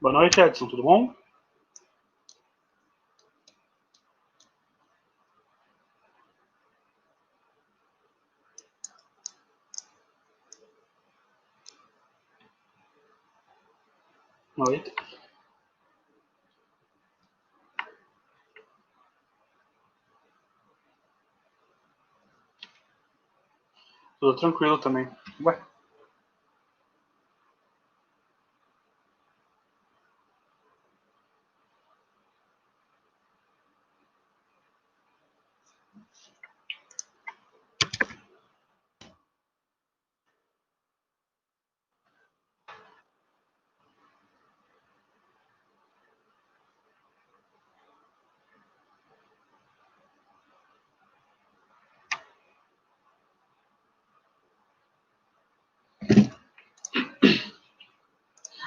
Boa noite, Edson, tudo bom? Noite. Tudo tranquilo também. Ué,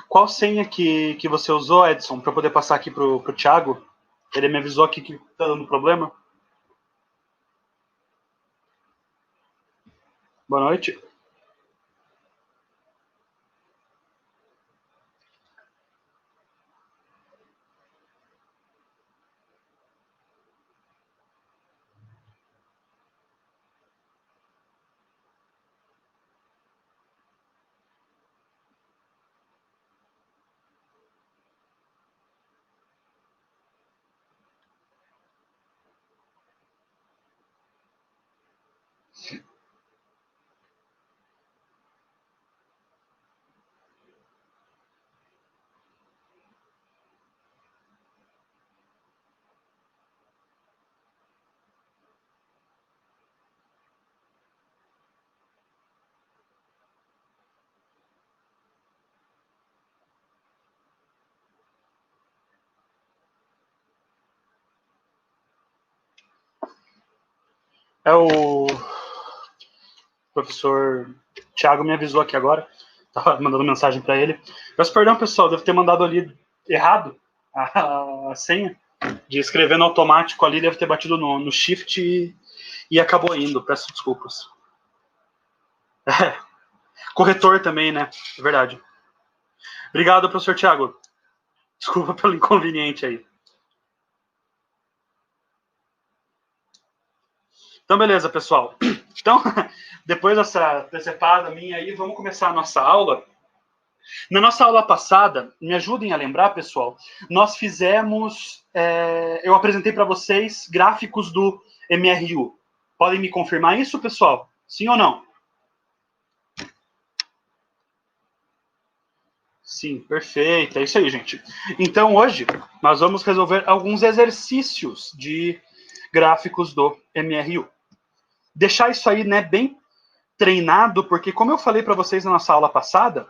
qual senha que você usou, Edson, para poder passar aqui pro Thiago? Ele me avisou aqui que tá dando problema. Boa noite. É o professor Thiago me avisou aqui agora. Tava mandando mensagem para ele. Peço perdão, pessoal, devo ter mandado ali errado a senha. De escrever no automático ali, deve ter batido no shift e acabou indo. Peço desculpas. Corretor também, né? É verdade. Obrigado, professor Thiago. Desculpa pelo inconveniente aí. Então, beleza, pessoal. Então, depois dessa precepada minha aí, vamos começar a nossa aula. Na nossa aula passada, me ajudem a lembrar, pessoal, nós fizemos, eu apresentei para vocês gráficos do MRU. Podem me confirmar isso, pessoal? Sim ou não? Sim, perfeito. É isso aí, gente. Então, hoje, nós vamos resolver alguns exercícios de gráficos do MRU. Deixar isso aí, né, bem treinado, porque como eu falei para vocês na nossa aula passada,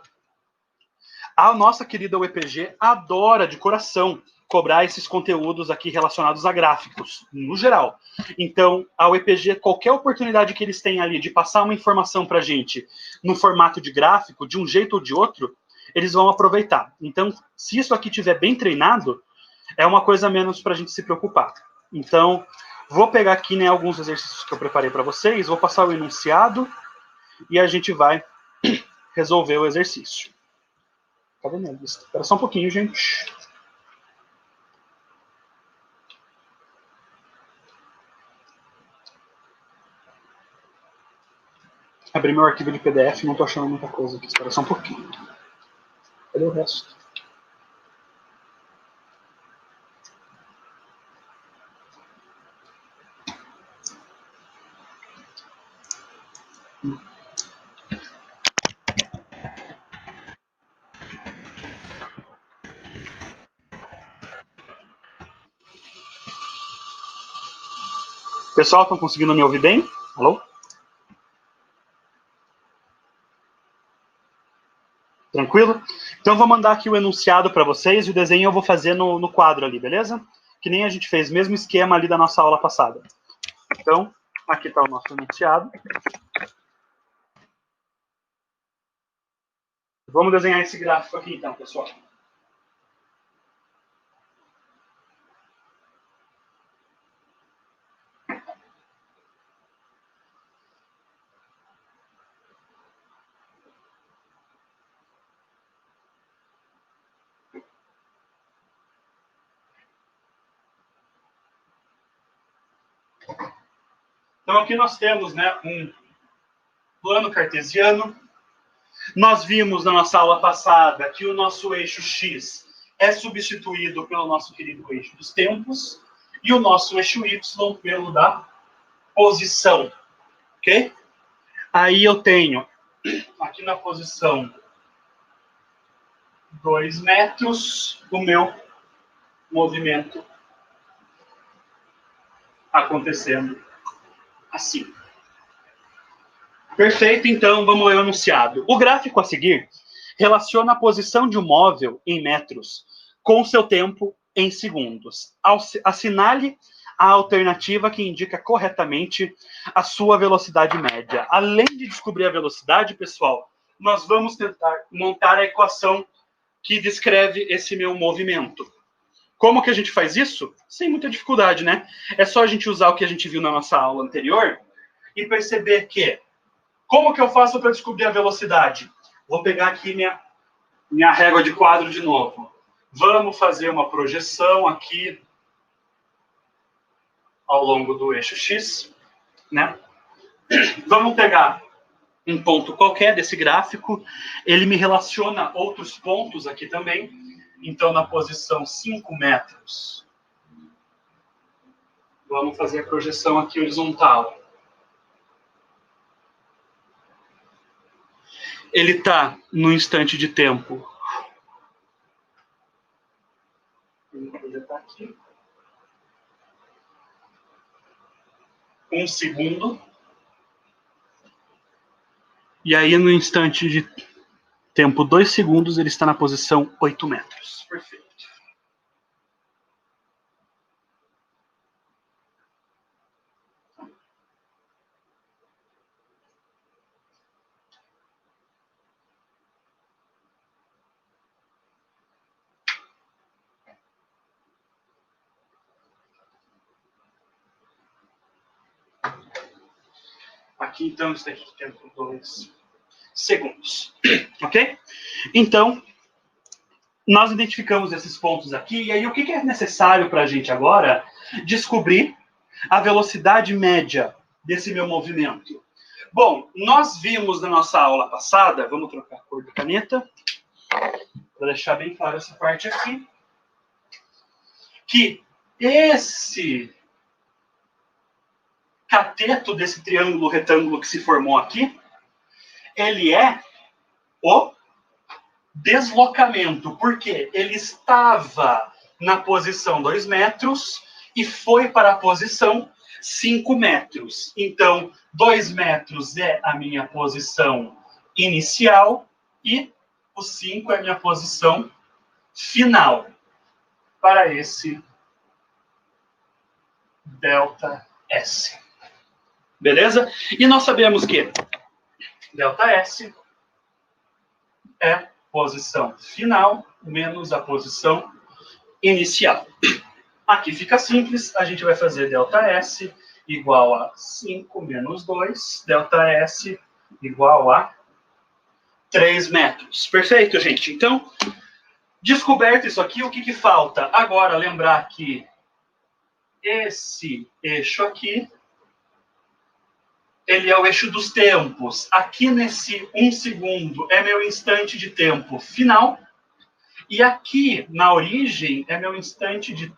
a nossa querida UEPG adora de coração cobrar esses conteúdos aqui relacionados a gráficos, no geral. Então, a UEPG, qualquer oportunidade que eles têm ali de passar uma informação para a gente no formato de gráfico, de um jeito ou de outro, eles vão aproveitar. Então, se isso aqui estiver bem treinado, é uma coisa a menos para a gente se preocupar. Então, vou pegar aqui, né, alguns exercícios que eu preparei para vocês, vou passar o enunciado e a gente vai resolver o exercício. Cadê minha lista? Espera só um pouquinho, gente. Abri meu arquivo de PDF e não tô achando muita coisa aqui. Espera só um pouquinho. Cadê o resto? Pessoal, estão conseguindo me ouvir bem? Alô? Tranquilo? Então eu vou mandar aqui o enunciado para vocês e o desenho eu vou fazer no quadro ali, beleza? Que nem a gente fez, mesmo esquema ali da nossa aula passada. Então, aqui está o nosso enunciado. Vamos desenhar esse gráfico aqui então, pessoal. Então, aqui nós temos, né, um plano cartesiano. Nós vimos na nossa aula passada que o nosso eixo X é substituído pelo nosso querido eixo dos tempos e o nosso eixo Y pelo da posição, ok? Aí eu tenho aqui na posição 2 metros o meu movimento acontecendo assim. Perfeito, então vamos ler o enunciado. O gráfico a seguir relaciona a posição de um móvel em metros com seu tempo em segundos. Assinale a alternativa que indica corretamente a sua velocidade média. Além de descobrir a velocidade, pessoal, nós vamos tentar montar a equação que descreve esse meu movimento. Como que a gente faz isso? Sem muita dificuldade, né? É só a gente usar o que a gente viu na nossa aula anterior e perceber que como que eu faço para descobrir a velocidade? Vou pegar aqui minha régua de quadro de novo. Vamos fazer uma projeção aqui ao longo do eixo X, né? Vamos pegar um ponto qualquer desse gráfico. Ele me relaciona outros pontos aqui também. Então, na posição 5 metros, vamos fazer a projeção aqui horizontal. Ele está no instante de tempo. Vamos projetar aqui. 1 segundo. E aí, no instante de tempo 2 segundos, ele está na posição 8 metros. Perfeito. Aqui, então, isso daqui tem tempo 2 segundos. Ok? Então, nós identificamos esses pontos aqui. E aí, o que é necessário para a gente agora? Descobrir a velocidade média desse meu movimento. Bom, nós vimos na nossa aula passada, vamos trocar a cor da caneta, para deixar bem claro essa parte aqui, que esse cateto desse triângulo retângulo que se formou aqui, ele é o deslocamento, porque ele estava na posição 2 metros e foi para a posição 5 metros. Então, 2 metros é a minha posição inicial e o 5 é a minha posição final para esse ΔS. Beleza? E nós sabemos que ΔS é posição final menos a posição inicial. Aqui fica simples, a gente vai fazer ΔS igual a 5 menos 2, ΔS igual a 3 metros. Perfeito, gente? Então, descoberto isso aqui, o que falta? Agora, lembrar que esse eixo aqui, ele é o eixo dos tempos. Aqui nesse 1 segundo é meu instante de tempo final. E aqui, na origem, é meu instante de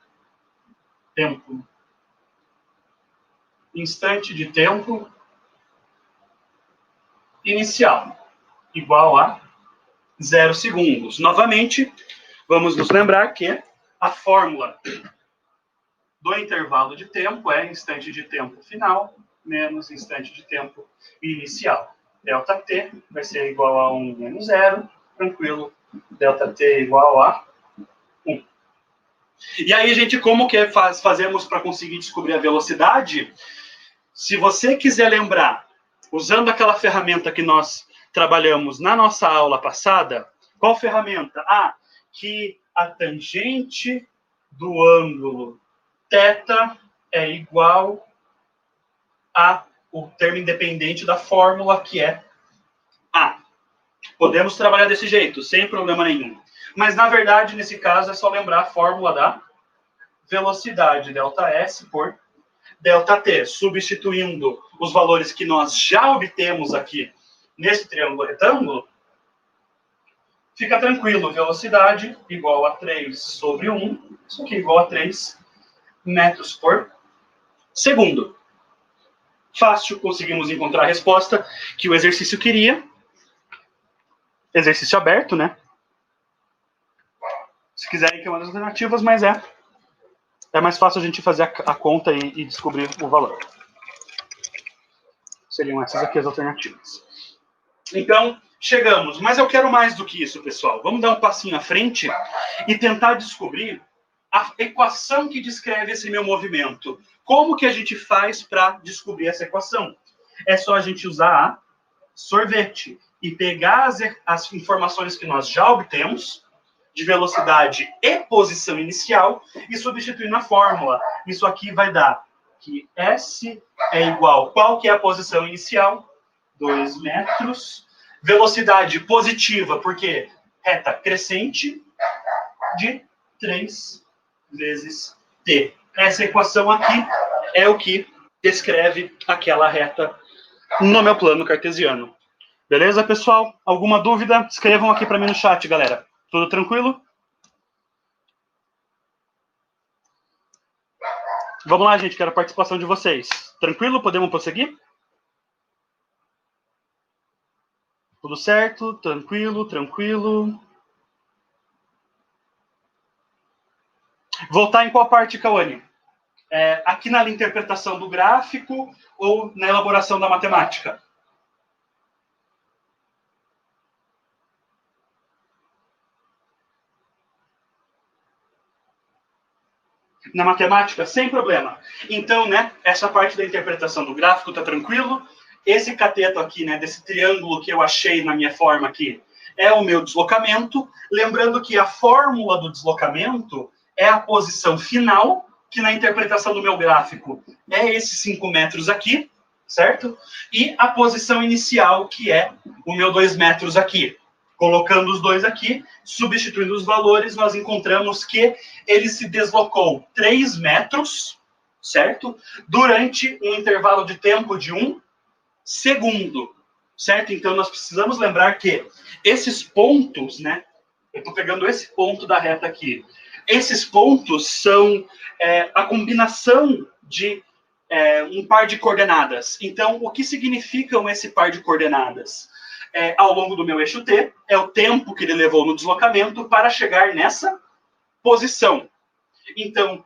tempo. Instante de tempo inicial. Igual a 0 segundos. Novamente, vamos nos lembrar que a fórmula do intervalo de tempo é instante de tempo final menos instante de tempo inicial. ΔT vai ser igual a 1 menos 0, tranquilo. ΔT igual a 1. E aí, gente, como que fazemos para conseguir descobrir a velocidade? Se você quiser lembrar, usando aquela ferramenta que nós trabalhamos na nossa aula passada, qual ferramenta? Ah, que a tangente do ângulo θ é igual a o termo independente da fórmula, que é A. Podemos trabalhar desse jeito, sem problema nenhum. Mas, na verdade, nesse caso, é só lembrar a fórmula da velocidade, ΔS por ΔT, substituindo os valores que nós já obtemos aqui nesse triângulo retângulo, fica tranquilo, velocidade igual a 3 sobre 1, isso aqui é igual a 3 metros por segundo. Fácil, conseguimos encontrar a resposta que o exercício queria. Exercício aberto, né? Se quiserem ter uma das alternativas, mas é mais fácil a gente fazer a conta e descobrir o valor. Seriam essas aqui as alternativas. Então, chegamos. Mas eu quero mais do que isso, pessoal. Vamos dar um passinho à frente e tentar descobrir a equação que descreve esse meu movimento. Como que a gente faz para descobrir essa equação? É só a gente usar a sorvete e pegar as informações que nós já obtemos, de velocidade e posição inicial, e substituir na fórmula. Isso aqui vai dar que S é igual, qual que é a posição inicial? 2 metros. Velocidade positiva, porque reta crescente, de 3 vezes T. Essa equação aqui é o que descreve aquela reta no meu plano cartesiano. Beleza, pessoal? Alguma dúvida? Escrevam aqui para mim no chat, galera. Tudo tranquilo? Vamos lá, gente. Quero a participação de vocês. Tranquilo? Podemos prosseguir? Tudo certo? Tranquilo, tranquilo. Voltar em qual parte, Cauane? Aqui na interpretação do gráfico ou na elaboração da matemática? Na matemática, sem problema. Então, né, essa parte da interpretação do gráfico tá tranquilo. Esse cateto aqui, né, desse triângulo que eu achei na minha forma aqui, é o meu deslocamento. Lembrando que a fórmula do deslocamento é a posição final, que na interpretação do meu gráfico é esses 5 metros aqui, certo? E a posição inicial, que é o meu 2 metros aqui. Colocando os dois aqui, substituindo os valores, nós encontramos que ele se deslocou 3 metros, certo? Durante um intervalo de tempo de 1 segundo, certo? Então, nós precisamos lembrar que esses pontos, né? Eu estou pegando esse ponto da reta aqui. Esses pontos são a combinação de um par de coordenadas. Então, o que significam esse par de coordenadas? Ao longo do meu eixo T, é o tempo que ele levou no deslocamento para chegar nessa posição. Então,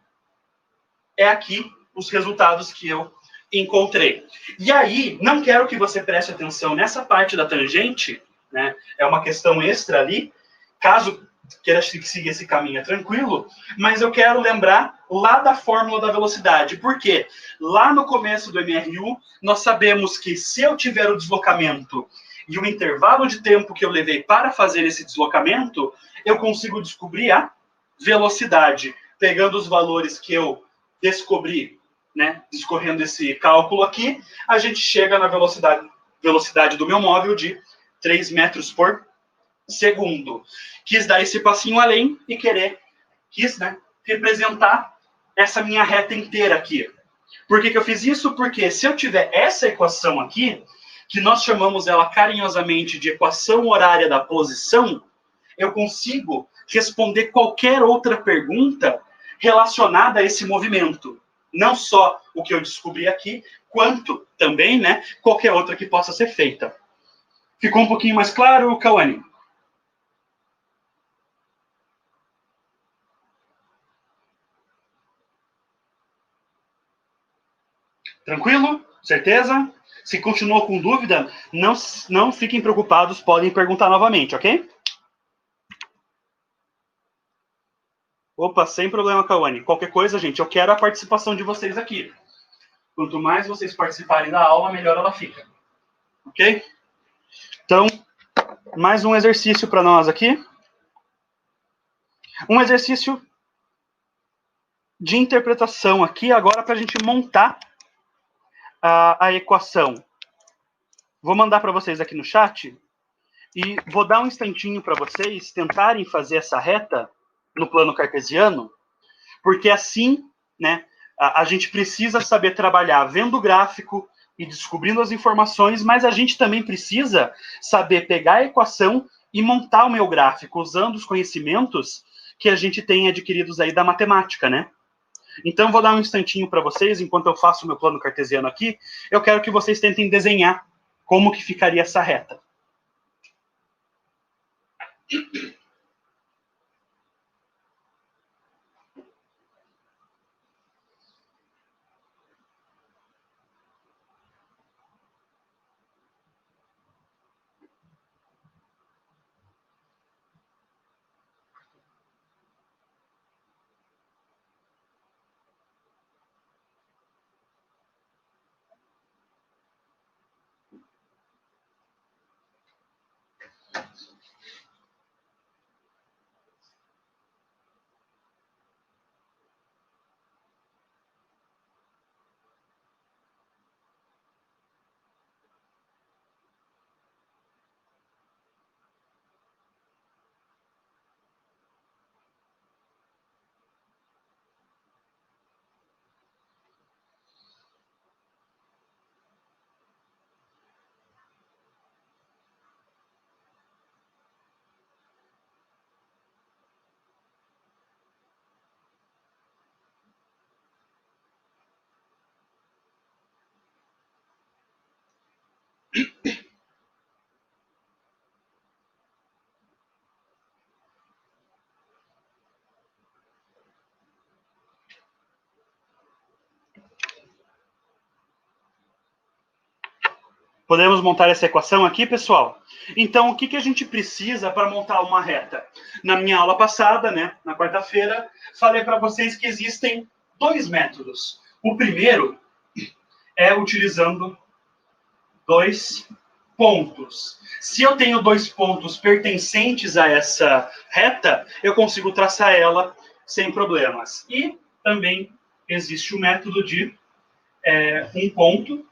é aqui os resultados que eu encontrei. E aí, não quero que você preste atenção nessa parte da tangente, né? É uma questão extra ali. Caso queira seguir esse caminho, é tranquilo, mas eu quero lembrar lá da fórmula da velocidade. Por quê? Lá no começo do MRU, nós sabemos que se eu tiver o deslocamento e o intervalo de tempo que eu levei para fazer esse deslocamento, eu consigo descobrir a velocidade. Pegando os valores que eu descobri, né, discorrendo esse cálculo aqui, a gente chega na velocidade do meu móvel de 3 metros por segundo. Quis dar esse passinho além e quis, né, representar essa minha reta inteira aqui. Por que eu fiz isso? Porque se eu tiver essa equação aqui, que nós chamamos ela carinhosamente de equação horária da posição, eu consigo responder qualquer outra pergunta relacionada a esse movimento. Não só o que eu descobri aqui, quanto também, né, qualquer outra que possa ser feita. Ficou um pouquinho mais claro, Cauane? Tranquilo? Certeza? Se continuou com dúvida, não fiquem preocupados, podem perguntar novamente, ok? Opa, sem problema, Cauane. Qualquer coisa, gente, eu quero a participação de vocês aqui. Quanto mais vocês participarem da aula, melhor ela fica. Ok? Então, mais um exercício para nós aqui. Um exercício de interpretação aqui, agora para a gente montar a equação. Vou mandar para vocês aqui no chat e vou dar um instantinho para vocês tentarem fazer essa reta no plano cartesiano, porque assim, né, A gente precisa saber trabalhar vendo o gráfico e descobrindo as informações, mas a gente também precisa saber pegar a equação e montar o meu gráfico usando os conhecimentos que a gente tem adquiridos aí da matemática, né? Então, vou dar um instantinho para vocês, enquanto eu faço o meu plano cartesiano aqui, eu quero que vocês tentem desenhar como que ficaria essa reta. Podemos montar essa equação aqui, pessoal? Então, o que a gente precisa para montar uma reta? Na minha aula passada, né, na quarta-feira, falei para vocês que existem dois métodos. O primeiro é utilizando dois pontos. Se eu tenho dois pontos pertencentes a essa reta, eu consigo traçar ela sem problemas. E também existe o método de um ponto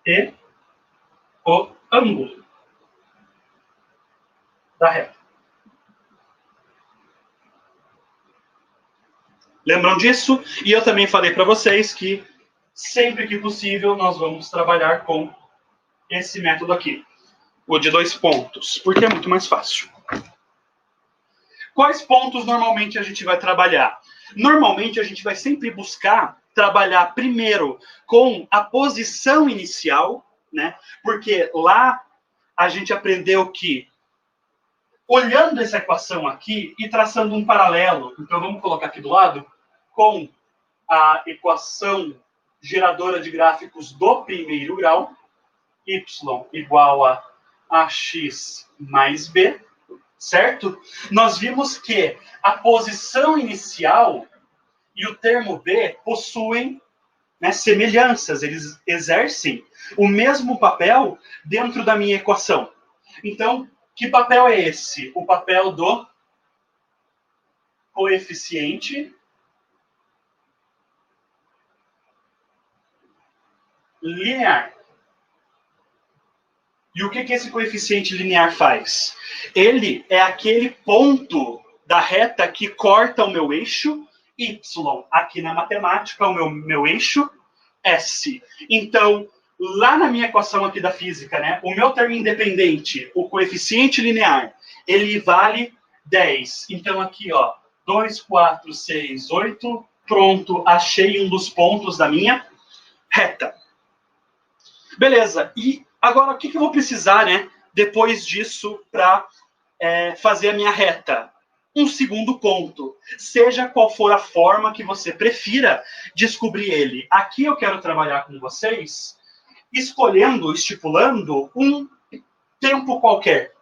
e o ângulo da reta. Lembram disso? E eu também falei para vocês que sempre que possível nós vamos trabalhar com esse método aqui, o de dois pontos, porque é muito mais fácil. Quais pontos normalmente a gente vai trabalhar? Normalmente a gente vai sempre buscar trabalhar primeiro com a posição inicial, né? Porque lá a gente aprendeu que, olhando essa equação aqui e traçando um paralelo, então vamos colocar aqui do lado, com a equação geradora de gráficos do primeiro grau, y igual a ax mais b, certo? Nós vimos que a posição inicial e o termo b possuem, né, semelhanças, eles exercem o mesmo papel dentro da minha equação. Então, que papel é esse? O papel do coeficiente linear. E o que esse coeficiente linear faz? Ele é aquele ponto da reta que corta o meu eixo y. Aqui na matemática, o meu eixo S. Então, lá na minha equação aqui da física, né, o meu termo independente, o coeficiente linear, ele vale 10. Então, aqui, ó, 2, 4, 6, 8. Pronto, achei um dos pontos da minha reta. Beleza, e agora o que eu vou precisar, né, depois disso, para fazer a minha reta? Um segundo ponto. Seja qual for a forma que você prefira descobrir ele. Aqui eu quero trabalhar com vocês escolhendo, estipulando um tempo qualquer.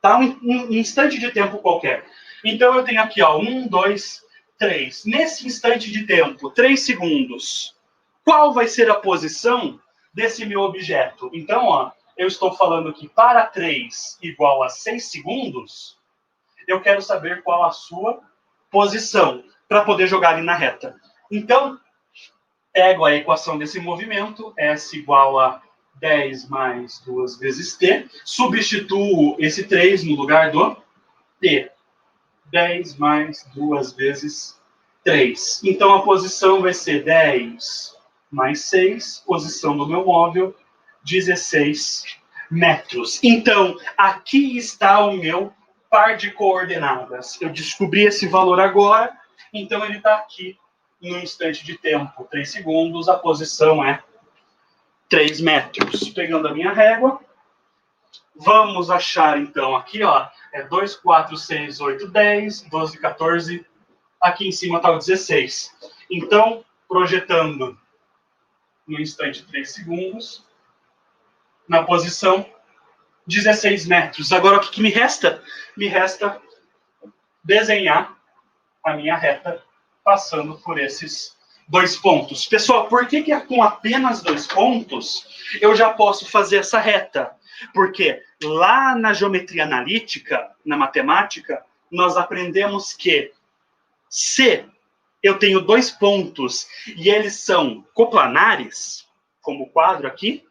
Tá? Um instante de tempo qualquer. Então eu tenho aqui, ó, 1, 2, 3. Nesse instante de tempo, 3 segundos, qual vai ser a posição desse meu objeto? Então, ó, eu estou falando que para 3 igual a 6 segundos, eu quero saber qual a sua posição para poder jogar ali na reta. Então, pego a equação desse movimento, S igual a 10 mais 2 vezes T, substituo esse 3 no lugar do T. 10 mais 2 vezes 3. Então, a posição vai ser 10 mais 6, posição do meu móvel, 16 metros. Então, aqui está o meu par de coordenadas. Eu descobri esse valor agora, então ele está aqui no instante de tempo, 3 segundos, a posição é 3 metros. Pegando a minha régua, vamos achar então aqui, ó, é 2, 4, 6, 8, 10, 12, 14, aqui em cima está o 16. Então, projetando no instante 3 segundos, na posição 16 metros. Agora, o que me resta? Me resta desenhar a minha reta passando por esses 2 pontos. Pessoal, por que com apenas 2 pontos eu já posso fazer essa reta? Porque lá na geometria analítica, na matemática, nós aprendemos que se eu tenho 2 pontos e eles são coplanares, como o quadro aqui,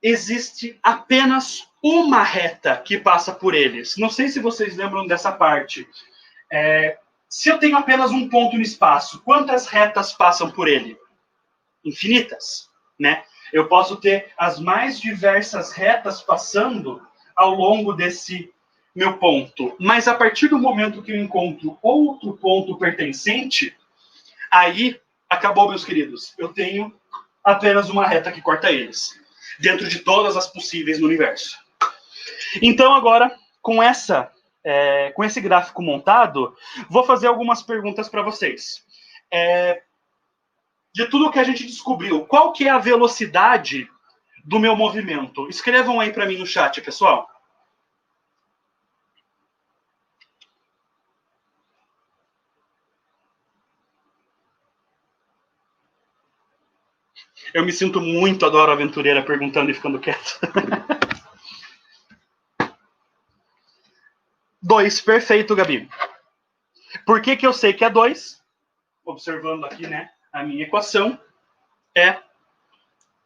existe apenas uma reta que passa por eles. Não sei se vocês lembram dessa parte. Se eu tenho apenas um ponto no espaço, quantas retas passam por ele? Infinitas, né? Eu posso ter as mais diversas retas passando ao longo desse meu ponto. Mas a partir do momento que eu encontro outro ponto pertencente, aí acabou, meus queridos. Eu tenho apenas uma reta que corta eles, dentro de todas as possíveis no universo. Então, agora, com esse gráfico montado, vou fazer algumas perguntas para vocês. De tudo que a gente descobriu, qual que é a velocidade do meu movimento? Escrevam aí para mim no chat, pessoal. Eu me sinto muito Adoro Aventureira perguntando e ficando quieto. 2, perfeito, Gabi. Por que eu sei que é 2? Observando aqui, né, a minha equação,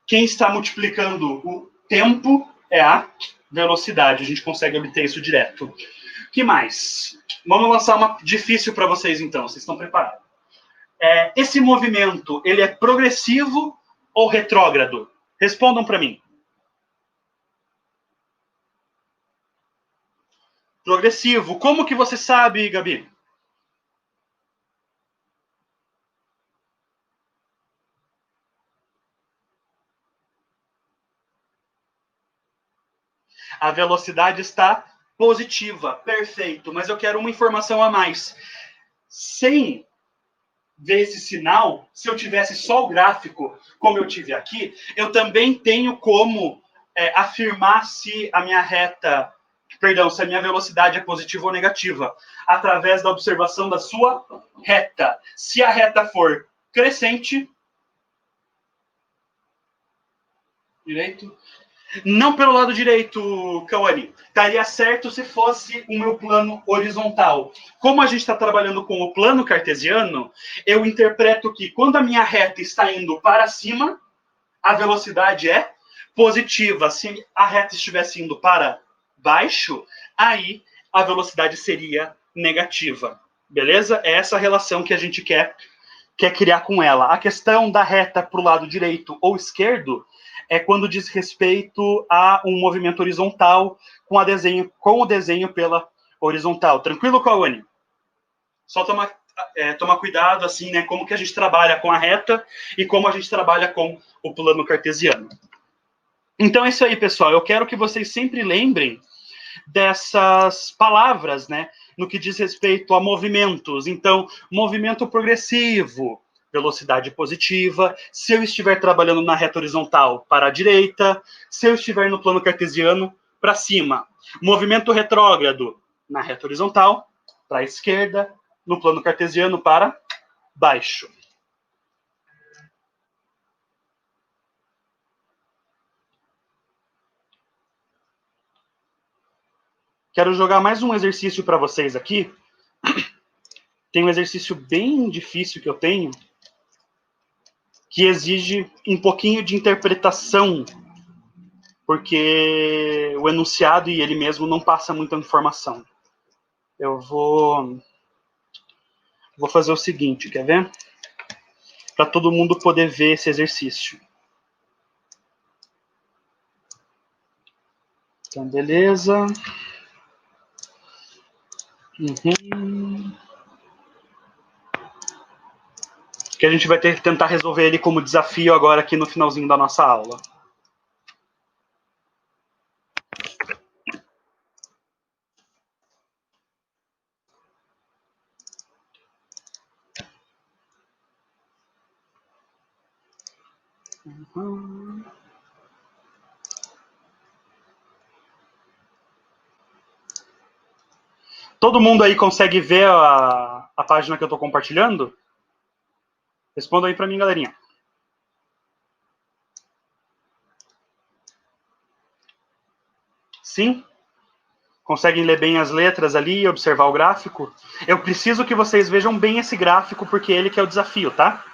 quem está multiplicando o tempo é a velocidade. A gente consegue obter isso direto. O que mais? Vamos lançar uma difícil para vocês, então. Vocês estão preparados? Esse movimento, ele é progressivo ou retrógrado? Respondam para mim. Progressivo. Como que você sabe, Gabi? A velocidade está positiva. Perfeito. Mas eu quero uma informação a mais. 100 vezes sinal, se eu tivesse só o gráfico, como eu tive aqui, eu também tenho como afirmar se a minha reta, se a minha velocidade é positiva ou negativa, através da observação da sua reta. Se a reta for crescente, direito, não pelo lado direito, Cauani. Estaria certo se fosse o meu plano horizontal. Como a gente está trabalhando com o plano cartesiano, eu interpreto que quando a minha reta está indo para cima, a velocidade é positiva. Se a reta estivesse indo para baixo, aí a velocidade seria negativa. Beleza? É essa relação que a gente quer criar com ela. A questão da reta para o lado direito ou esquerdo é quando diz respeito a um movimento horizontal com o desenho pela horizontal. Tranquilo, Cauane? Só tomar cuidado, assim, né? Como que a gente trabalha com a reta e como a gente trabalha com o plano cartesiano. Então é isso aí, pessoal. Eu quero que vocês sempre lembrem dessas palavras, né? No que diz respeito a movimentos. Então, movimento progressivo, velocidade positiva. Se eu estiver trabalhando na reta horizontal, para a direita. Se eu estiver no plano cartesiano, para cima. Movimento retrógrado, na reta horizontal, para a esquerda. No plano cartesiano, para baixo. Quero jogar mais um exercício para vocês aqui. Tem um exercício bem difícil que eu tenho, que exige um pouquinho de interpretação, porque o enunciado e ele mesmo não passa muita informação. Eu vou Vou fazer o seguinte, quer ver? Para todo mundo poder ver esse exercício. Então, beleza. Que a gente vai ter que tentar resolver ele como desafio agora aqui no finalzinho da nossa aula. Todo mundo aí consegue ver a página que eu estou compartilhando? Responda aí para mim, galerinha. Sim? Conseguem ler bem as letras ali e observar o gráfico? Eu preciso que vocês vejam bem esse gráfico, porque ele que é o desafio, tá?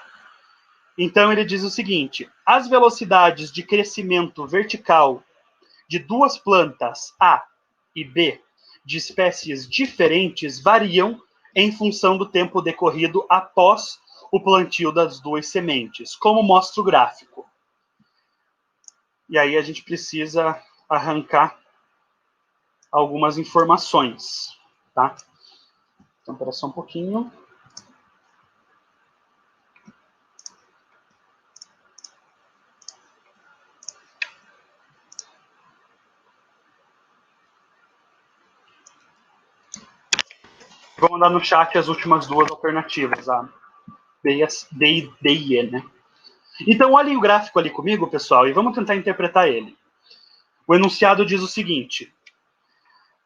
Então ele diz o seguinte: as velocidades de crescimento vertical de duas plantas A e B de espécies diferentes variam em função do tempo decorrido após o plantio das duas sementes, como mostra o gráfico. E aí a gente precisa arrancar algumas informações, tá? Então, espera só um pouquinho. Vou mandar no chat as últimas duas alternativas, a B e E, né? Então, olhem o gráfico ali comigo, pessoal, e vamos tentar interpretar ele. O enunciado diz o seguinte: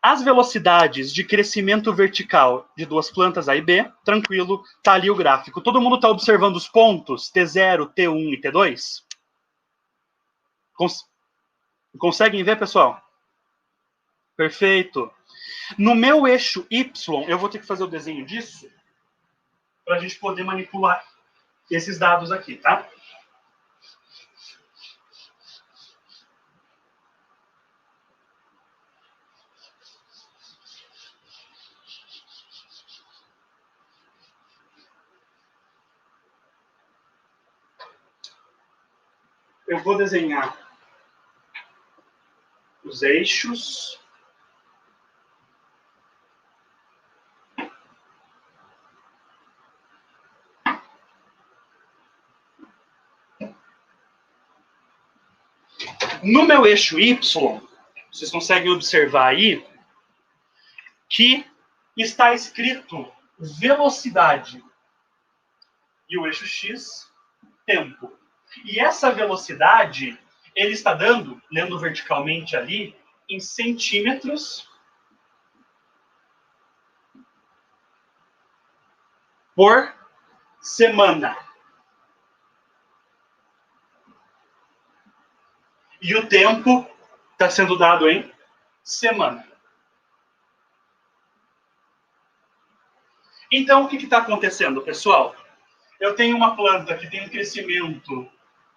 as velocidades de crescimento vertical de duas plantas A e B, tranquilo, tá ali o gráfico. Todo mundo está observando os pontos T0, T1 e T2? Conseguem ver, pessoal? Perfeito. No meu eixo Y, eu vou ter que fazer o desenho disso para a gente poder manipular esses dados aqui, tá? Eu vou desenhar os eixos. No meu eixo Y, vocês conseguem observar aí que está escrito velocidade e o eixo X, tempo. E essa velocidade, ele está dando, lendo verticalmente ali, em centímetros por semana. E o tempo está sendo dado em semana. Então, o que está acontecendo, pessoal? Eu tenho uma planta que tem um crescimento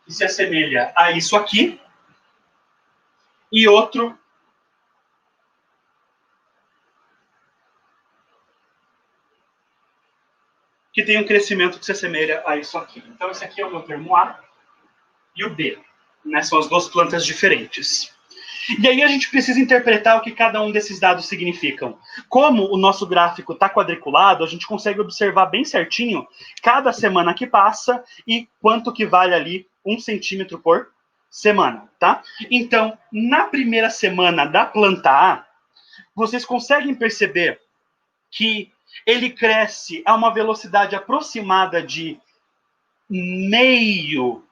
que se assemelha a isso aqui, e outro que tem um crescimento que se assemelha a isso aqui. Então, esse aqui é o meu termo A e o B. Né? São as duas plantas diferentes. E aí a gente precisa interpretar o que cada um desses dados significam. Como o nosso gráfico está quadriculado, a gente consegue observar bem certinho cada semana que passa e quanto que vale ali 1 centímetro por semana, tá? Então, na primeira semana da planta A, vocês conseguem perceber que ele cresce a uma velocidade aproximada de meio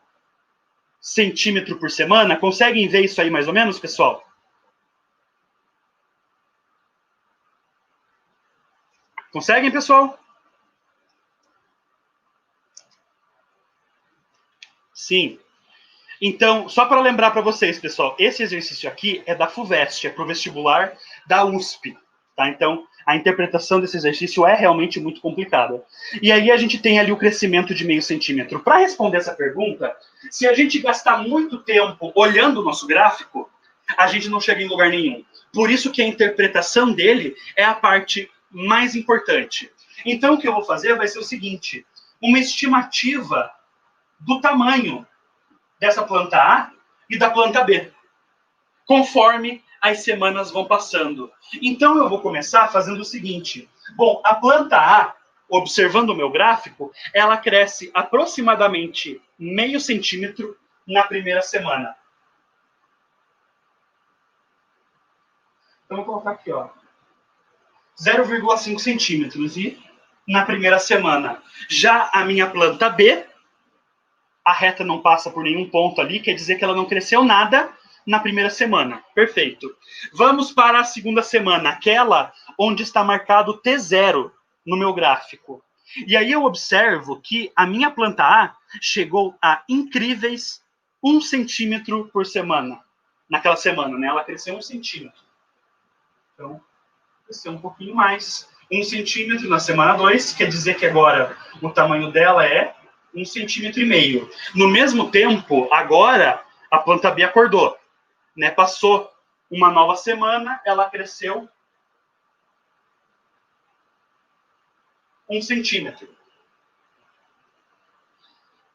centímetro por semana. Conseguem ver isso aí mais ou menos, pessoal? Conseguem, pessoal? Sim. Então, só para lembrar para vocês, pessoal, esse exercício aqui é da FUVEST, é para o vestibular da USP. Tá? Então, a interpretação desse exercício é realmente muito complicada. E aí a gente tem ali o crescimento de meio centímetro. Para responder essa pergunta, se a gente gastar muito tempo olhando o nosso gráfico, a gente não chega em lugar nenhum. Por isso que a interpretação dele é a parte mais importante. Então, o que eu vou fazer vai ser o seguinte, uma estimativa do tamanho dessa planta A e da planta B, conforme as semanas vão passando. Então, eu vou começar fazendo o seguinte. Bom, a planta A, observando o meu gráfico, ela cresce aproximadamente meio centímetro na primeira semana. Então, vou colocar aqui, ó, 0,5 centímetros e na primeira semana. Já a minha planta B, a reta não passa por nenhum ponto ali, quer dizer que ela não cresceu nada na primeira semana. Perfeito. Vamos para a segunda semana, aquela onde está marcado T0 no meu gráfico. E aí eu observo que a minha planta A chegou a incríveis 1 centímetro por semana. Naquela semana, né? Ela cresceu 1 centímetro. Então, cresceu um pouquinho mais. 1 centímetro na semana 2, quer dizer que agora o tamanho dela é 1,5 centímetros. No mesmo tempo, agora, a planta B acordou. Né? Passou uma nova semana, ela cresceu 1 centímetro.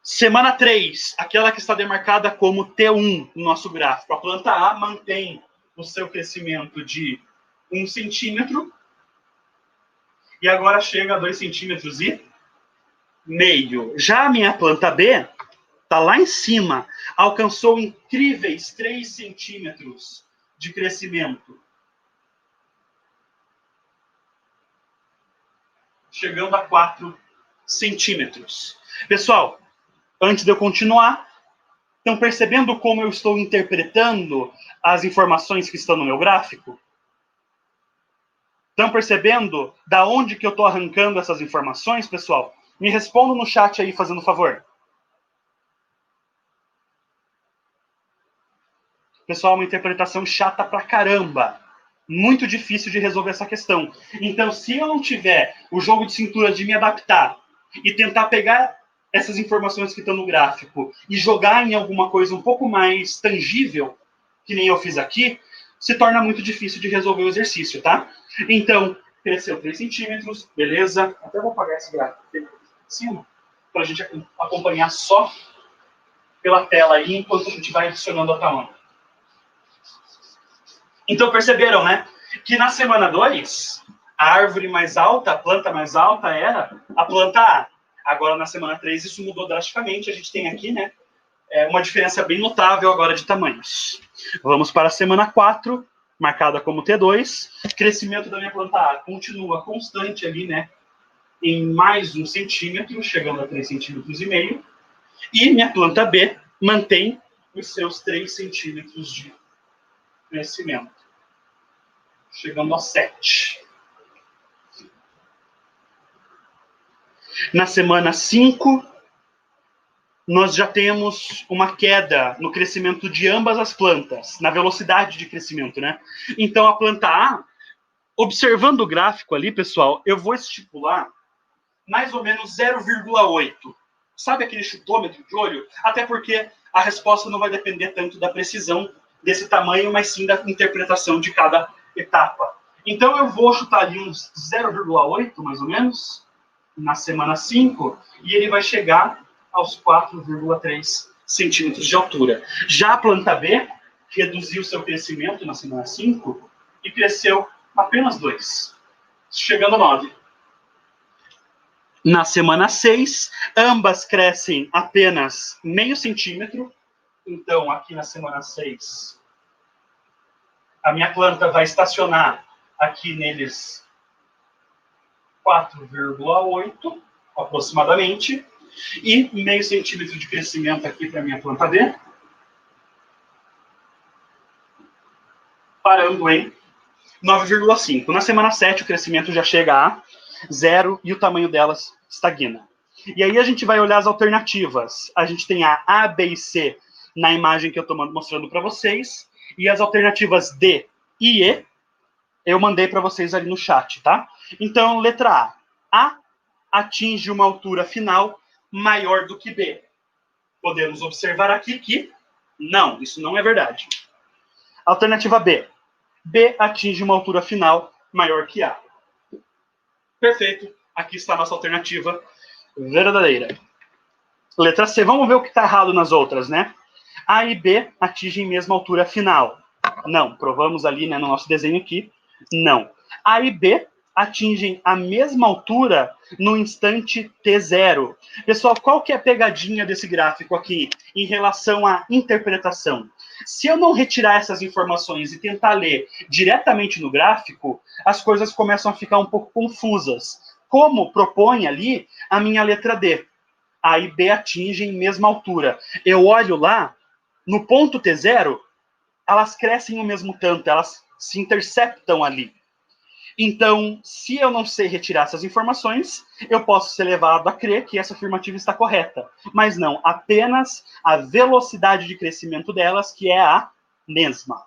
Semana 3, aquela que está demarcada como T1 no nosso gráfico. A planta A mantém o seu crescimento de 1 centímetro e agora chega a 2,5 centímetros. Já a minha planta B está lá em cima, alcançou incríveis 3 centímetros de crescimento. Chegando a 4 centímetros. Pessoal, antes de eu continuar, estão percebendo como eu estou interpretando as informações que estão no meu gráfico? Estão percebendo da onde que eu estou arrancando essas informações, pessoal? Me respondam no chat aí, fazendo favor. Pessoal, uma interpretação chata pra caramba. Muito difícil de resolver essa questão. Então, se eu não tiver o jogo de cintura de me adaptar e tentar pegar essas informações que estão no gráfico e jogar em alguma coisa um pouco mais tangível, que nem eu fiz aqui, se torna muito difícil de resolver o exercício, tá? Então, cresceu 3 centímetros, beleza. Até vou apagar esse gráfico aqui em cima, para a gente acompanhar só pela tela aí, enquanto a gente vai adicionando o tamanho. Então, perceberam, né? Que na semana 2, a árvore mais alta, a planta mais alta era a planta A. Agora, na semana 3, isso mudou drasticamente. A gente tem aqui, né, uma diferença bem notável agora de tamanhos. Vamos para a semana 4, marcada como T2. O crescimento da minha planta A continua constante ali, né, em mais 1 centímetro, chegando a 3,5 centímetros. E minha planta B mantém os seus 3 centímetros de crescimento, chegando a 7. Na semana 5, nós já temos uma queda no crescimento de ambas as plantas, na velocidade de crescimento, né? Então, a planta A, observando o gráfico ali, pessoal, eu vou estipular mais ou menos 0,8. Sabe aquele chutômetro de olho? Até porque a resposta não vai depender tanto da precisão desse tamanho, mas sim da interpretação de cada etapa. Então, eu vou chutar ali uns 0,8, mais ou menos, na semana 5, e ele vai chegar aos 4,3 centímetros de altura. Já a planta B reduziu seu crescimento na semana 5 e cresceu apenas 2, chegando a 9. Na semana 6, ambas crescem apenas meio centímetro. Então, aqui na semana 6, a minha planta vai estacionar aqui neles 4,8, aproximadamente, e meio centímetro de crescimento aqui para a minha planta B, parando em 9,5. Na semana 7, o crescimento já chega a 0 e o tamanho delas estagna. E aí a gente vai olhar as alternativas. A gente tem a B e C na imagem que eu estou mostrando para vocês, e as alternativas D e E eu mandei para vocês ali no chat, tá? Então, letra A. A atinge uma altura final maior do que B. Podemos observar aqui que não, isso não é verdade. Alternativa B. B atinge uma altura final maior que A. Perfeito. Aqui está a nossa alternativa verdadeira. Letra C. Vamos ver o que está errado nas outras, né? A e B atingem mesma altura final. Não. Provamos ali, né, no nosso desenho aqui. Não. A e B atingem a mesma altura no instante T0. Pessoal, qual que é a pegadinha desse gráfico aqui em relação à interpretação? Se eu não retirar essas informações e tentar ler diretamente no gráfico, as coisas começam a ficar um pouco confusas. Como propõe ali a minha letra D. A e B atingem mesma altura. Eu olho lá, no ponto T0, elas crescem o mesmo tanto, elas se interceptam ali. Então, se eu não sei retirar essas informações, eu posso ser levado a crer que essa afirmativa está correta. Mas não, apenas a velocidade de crescimento delas, que é a mesma.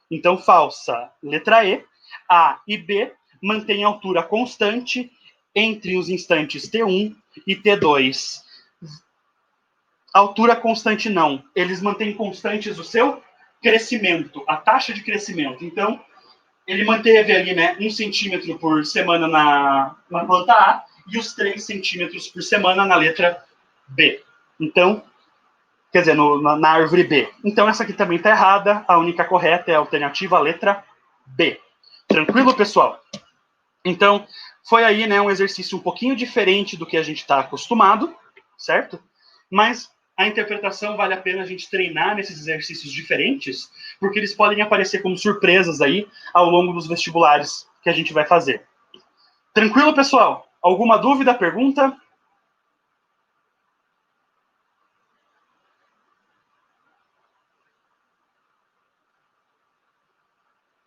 Então, falsa. Letra E. A e B mantêm altura constante entre os instantes T1 e T2. Altura constante não. Eles mantêm constantes o seu crescimento, a taxa de crescimento. Então, ele manteve ali, né, 1 centímetro por semana na planta A e os 3 centímetros por semana na letra B. Então, quer dizer, na árvore B. Então, essa aqui também está errada. A única correta é a alternativa, a letra B. Tranquilo, pessoal? Então, foi aí, né, um exercício um pouquinho diferente do que a gente está acostumado, certo? Mas a interpretação vale a pena a gente treinar nesses exercícios diferentes, porque eles podem aparecer como surpresas aí ao longo dos vestibulares que a gente vai fazer. Tranquilo, pessoal? Alguma dúvida, pergunta?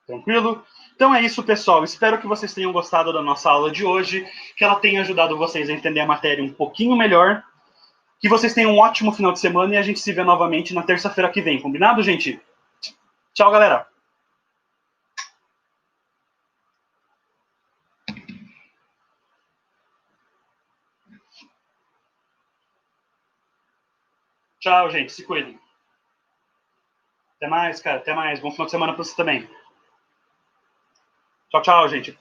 Tranquilo? Então é isso, pessoal. Espero que vocês tenham gostado da nossa aula de hoje, que ela tenha ajudado vocês a entender a matéria um pouquinho melhor. Que vocês tenham um ótimo final de semana e a gente se vê novamente na terça-feira que vem. Combinado, gente? Tchau, galera. Tchau, gente. Se cuidem. Até mais, cara. Até mais. Bom final de semana para você também. Tchau, tchau, gente.